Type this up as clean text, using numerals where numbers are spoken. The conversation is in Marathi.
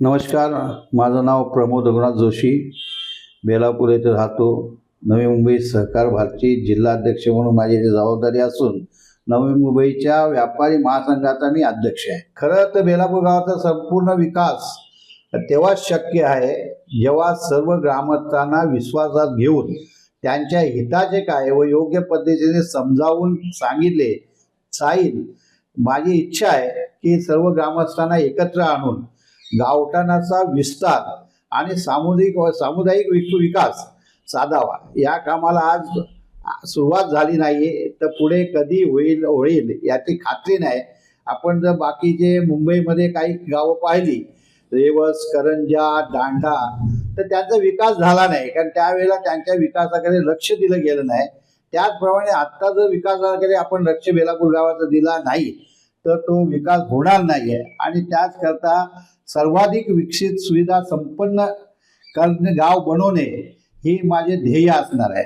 नमस्कार, माझं नाव प्रमोद रघुनाथ जोशी. बेलापूर येथे राहतो. नवी मुंबई सहकार भारती जिल्हाध्यक्ष म्हणून माझी इथे जबाबदारी असून नवी मुंबईच्या व्यापारी महासंघाचा मी अध्यक्ष आहे. खरं तर बेलापूर गावाचा संपूर्ण विकास तेव्हाच शक्य आहे जेव्हा सर्व ग्रामस्थांना विश्वासात घेऊन त्यांच्या हिताचे काय व योग्य पद्धतीने समजावून सांगितले जाईल. माझी इच्छा आहे की सर्व ग्रामस्थांना एकत्र आणून गावठाणाचा विस्तार आणि सामुदायिक विकास साधावा. या कामाला आज सुरुवात झाली नाही तर पुढे कधी होईल याची खात्री नाही. आपण जर बाकीचे मुंबईमध्ये काही गावं पाहिली, रेवस, करंजा, दांडा, तर त्यांचा विकास झाला नाही, कारण त्यावेळेला त्यांच्या विकासाकडे लक्ष दिलं गेलं नाही. त्याचप्रमाणे आत्ता जर विकासाकडे आपण लक्ष बेलापूर गावाचा दिला नाही तर तो विकास होणार नाही आहे. आणि त्याचकरता सर्वाधिक विकसित सुविधा संपन्न करणे, गाव बनवणे ही माझे ध्येय असणार आहे.